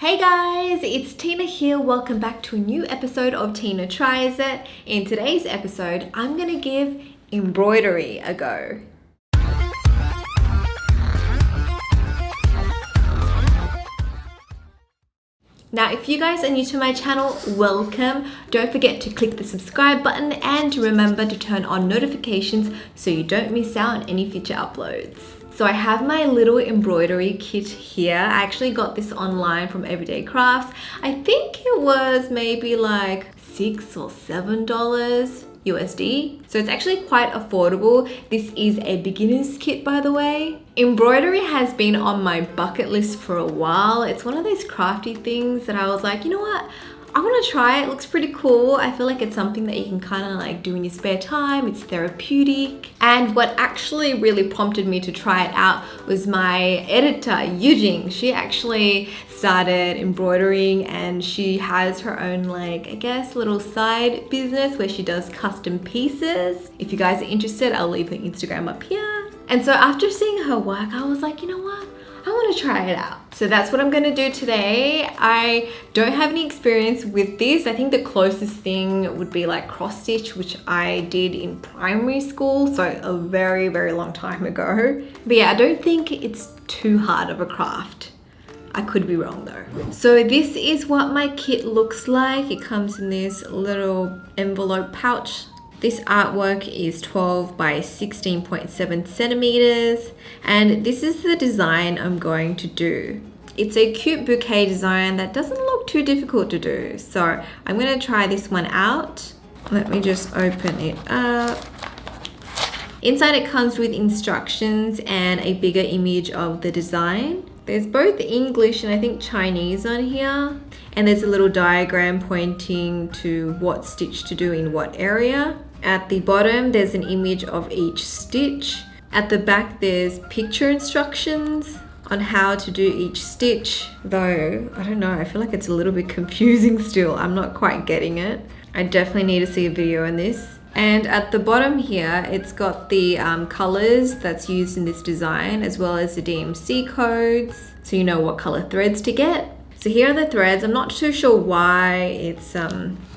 Hey guys, it's Tina here. Welcome back to a new episode of Tina Tries It. In today's episode, I'm gonna give embroidery a go. Now, if you guys are new to my channel, welcome. Don't forget to click the subscribe button and remember to turn on notifications so you don't miss out on any future uploads. So I have my little embroidery kit here. I actually got this online from Everyday Crafts. I think it was maybe like $6 or $7 USD. So it's actually quite affordable. This is a beginner's kit, by the way. Embroidery has been on my bucket list for a while. It's one of those crafty things that I was like, you know what? I want to try it. It looks pretty cool. I feel like it's something that you can kind of like do in your spare time. It's therapeutic. And what actually really prompted me to try it out was my editor, Yong. She actually started embroidering and she has her own, like, I guess, little side business where she does custom pieces. If you guys are interested, I'll leave her Instagram up here. And so after seeing her work, I was like, you know what? I want to try it out. So that's what I'm going to do today. I don't have any experience with this. I think the closest thing would be like cross stitch, which I did in primary school, so a very, very long time ago. But yeah, I don't think it's too hard of a craft. I could be wrong though. So this is what my kit looks like. It comes in this little envelope pouch. This artwork is 12 by 16.7 centimeters, and this is the design I'm going to do. It's a cute bouquet design that doesn't look too difficult to do. So I'm gonna try this one out. Let me just open it up. Inside it comes with instructions and a bigger image of the design. There's both English and I think Chinese on here. And there's a little diagram pointing to what stitch to do in what area. At the bottom, there's an image of each stitch. At the back, there's picture instructions on how to do each stitch. Though, I don't know, I feel like it's a little bit confusing still. I'm not quite getting it. I definitely need to see a video on this. And at the bottom here, it's got the colors that's used in this design, as well as the DMC codes, so you know what color threads to get. So here are the threads. I'm not too sure why it's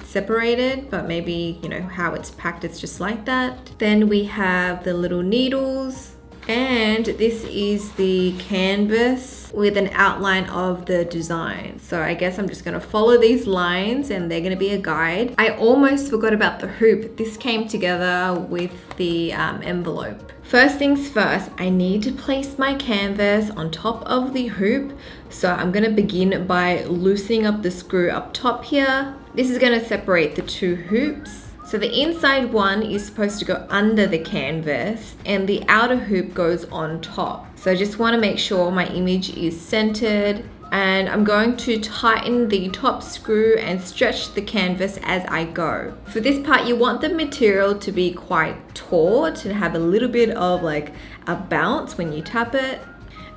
separated, but maybe, you know, how it's packed, it's just like that. Then we have the little needles, and this is the canvas with an outline of the design. So I guess I'm just gonna follow these lines and they're gonna be a guide. I almost forgot about the hoop. This came together with the envelope. First things first, I need to place my canvas on top of the hoop. So I'm gonna begin by loosening up the screw up top here. This is gonna separate the two hoops. So the inside one is supposed to go under the canvas and the outer hoop goes on top. So I just wanna make sure my image is centered, and I'm going to tighten the top screw and stretch the canvas as I go. For this part, you want the material to be quite taut and have a little bit of like a bounce when you tap it.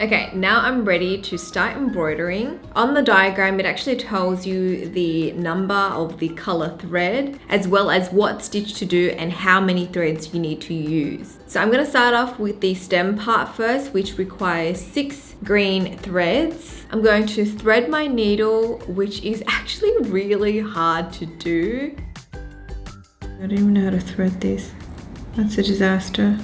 Okay, now I'm ready to start embroidering. On the diagram, it actually tells you the number of the color thread, as well as what stitch to do and how many threads you need to use. So I'm gonna start off with the stem part first, which requires 6 green threads. I'm going to thread my needle, which is actually really hard to do. I don't even know how to thread this. That's a disaster.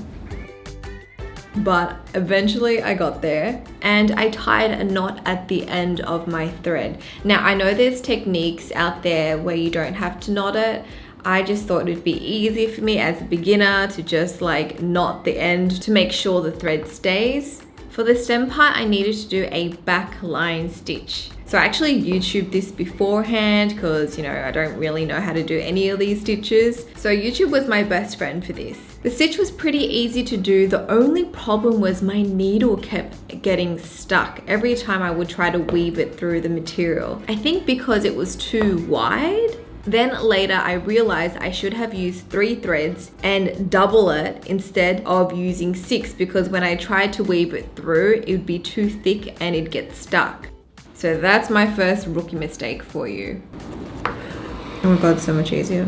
But eventually I got there and I tied a knot at the end of my thread. Now I know there's techniques out there where you don't have to knot it. I just thought it'd be easy for me as a beginner to just like knot the end to make sure the thread stays. For the stem part, I needed to do a back line stitch. So I actually YouTubed this beforehand because, you know, I don't really know how to do any of these stitches. So YouTube was my best friend for this. The stitch was pretty easy to do. The only problem was my needle kept getting stuck every time I would try to weave it through the material. I think because it was too wide. Then later I realized I should have used 3 threads and double it instead of using 6, because when I tried to weave it through, it would be too thick and it'd get stuck. So that's my first rookie mistake for you. Oh my God, so much easier.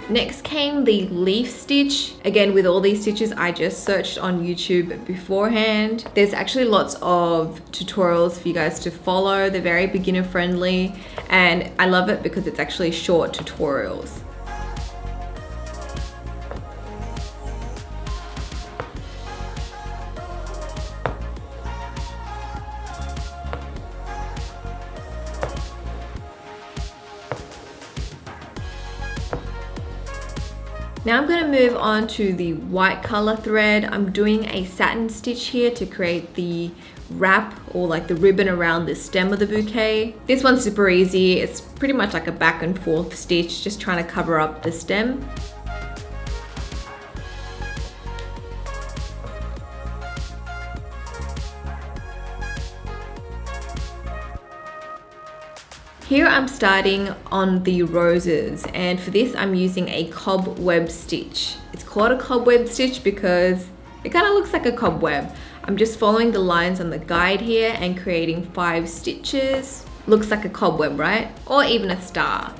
Next came the leaf stitch. Again, with all these stitches, I just searched on YouTube beforehand. There's actually lots of tutorials for you guys to follow. They're very beginner friendly, and I love it because it's actually short tutorials. Now I'm going to move on to the white color thread. I'm doing a satin stitch here to create the wrap or like the ribbon around the stem of the bouquet. This one's super easy. It's pretty much like a back and forth stitch, just trying to cover up the stem. Here I'm starting on the roses, and for this I'm using a cobweb stitch. It's called a cobweb stitch because it kind of looks like a cobweb. I'm just following the lines on the guide here and creating 5 stitches. Looks like a cobweb, right? Or even a star.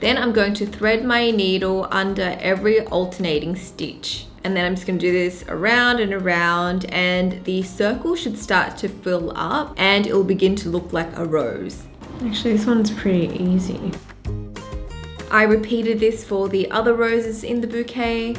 Then I'm going to thread my needle under every alternating stitch. And then I'm just going to do this around and around, and the circle should start to fill up and it will begin to look like a rose. Actually, this one's pretty easy. I repeated this for the other roses in the bouquet.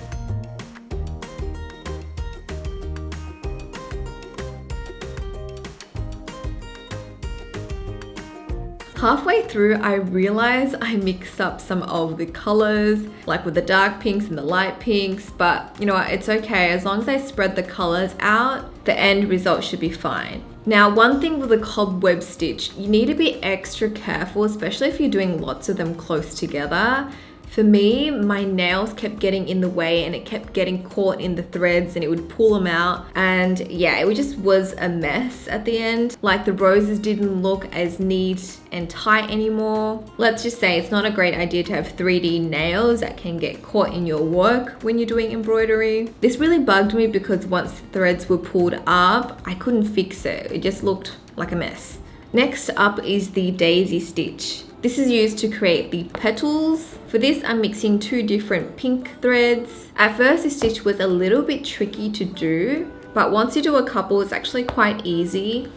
Halfway through, I realized I mixed up some of the colors, like with the dark pinks and the light pinks, but you know what, it's okay. As long as I spread the colors out, the end result should be fine. Now, one thing with a cobweb stitch, you need to be extra careful, especially if you're doing lots of them close together. For me, my nails kept getting in the way and it kept getting caught in the threads and it would pull them out. And yeah, it just was a mess at the end. Like the roses didn't look as neat and tight anymore. Let's just say it's not a great idea to have 3D nails that can get caught in your work when you're doing embroidery. This really bugged me because once the threads were pulled up, I couldn't fix it. It just looked like a mess. Next up is the daisy stitch. This is used to create the petals. For this, I'm mixing 2 different pink threads. At first, this stitch was a little bit tricky to do, but once you do a couple, it's actually quite easy.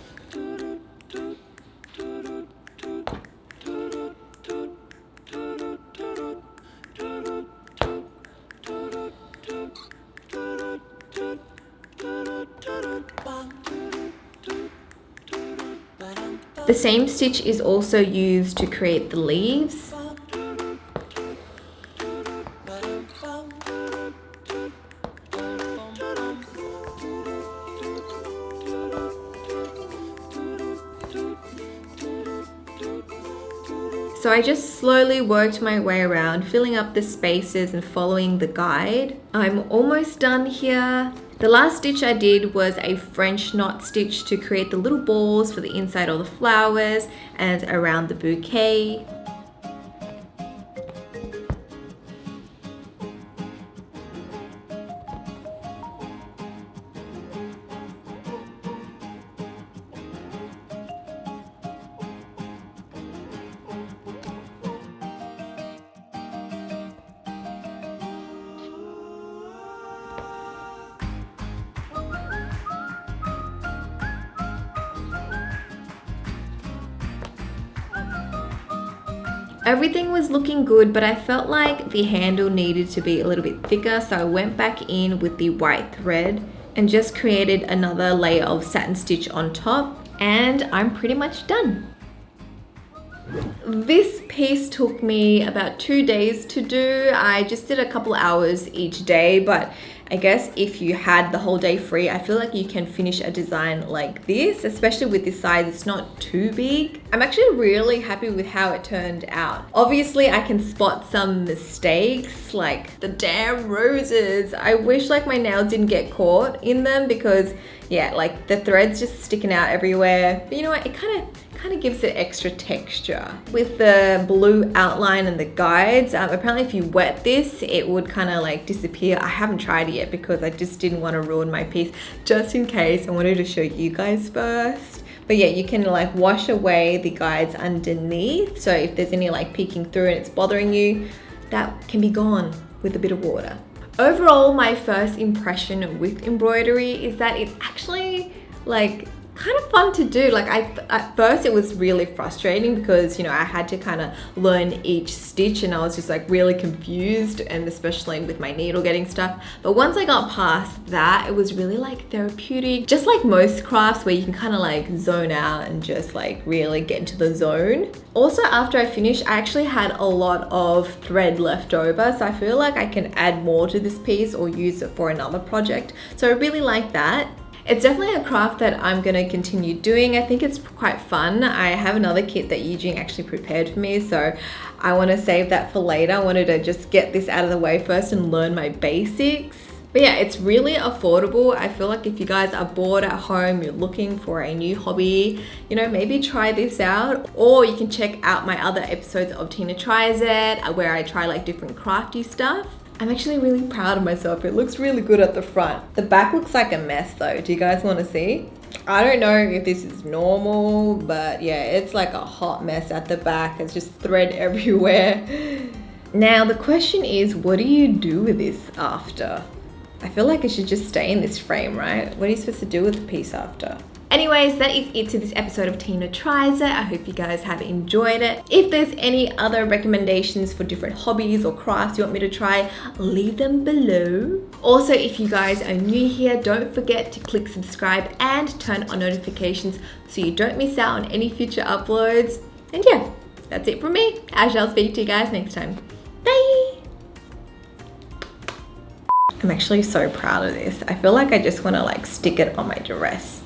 The same stitch is also used to create the leaves. So I just slowly worked my way around, filling up the spaces and following the guide. I'm almost done here. The last stitch I did was a French knot stitch to create the little balls for the inside of the flowers and around the bouquet. Everything was looking good, but I felt like the handle needed to be a little bit thicker, so I went back in with the white thread and just created another layer of satin stitch on top, and I'm pretty much done. This piece took me about 2 days to do. I just did a couple hours each day, but I guess if you had the whole day free, I feel like you can finish a design like this, especially with this size. It's not too big. I'm actually really happy with how it turned out. Obviously, I can spot some mistakes, like the damn roses. I wish like my nails didn't get caught in them because yeah, like the threads just sticking out everywhere. But you know what, it kind of gives it extra texture. With the blue outline and the guides, apparently if you wet this, it would kind of like disappear. I haven't tried it yet because I just didn't want to ruin my piece. Just in case, I wanted to show you guys first. But yeah, you can like wash away the guides underneath. So if there's any like peeking through and it's bothering you, that can be gone with a bit of water. Overall, my first impression with embroidery is that it's actually like kind of fun to do. Like at first it was really frustrating because, you know, I had to kind of learn each stitch and I was just like really confused, and especially with my needle getting stuck. But once I got past that, it was really like therapeutic, just like most crafts where you can kind of like zone out and just like really get into the zone. Also, after I finished, I actually had a lot of thread left over, so I feel like I can add more to this piece or use it for another project. So I really like that. It's definitely a craft that I'm gonna continue doing. I think it's quite fun. I have another kit that Yong actually prepared for me, so I wanna save that for later. I wanted to just get this out of the way first and learn my basics. But yeah, it's really affordable. I feel like if you guys are bored at home, you're looking for a new hobby, you know, maybe try this out. Or you can check out my other episodes of Tina Tries It, where I try like different crafty stuff. I'm actually really proud of myself. It looks really good at the front. The back looks like a mess though. Do you guys want to see? I don't know if this is normal, but yeah, it's like a hot mess at the back. It's just thread everywhere. Now the question is, what do you do with this after? I feel like it should just stay in this frame, right? What are you supposed to do with the piece after? Anyways, that is it to this episode of Tina Tries It. I hope you guys have enjoyed it. If there's any other recommendations for different hobbies or crafts you want me to try, leave them below. Also, if you guys are new here, don't forget to click subscribe and turn on notifications so you don't miss out on any future uploads. And yeah, that's it from me. I shall speak to you guys next time. Bye! I'm actually so proud of this. I feel like I just want to like stick it on my dress.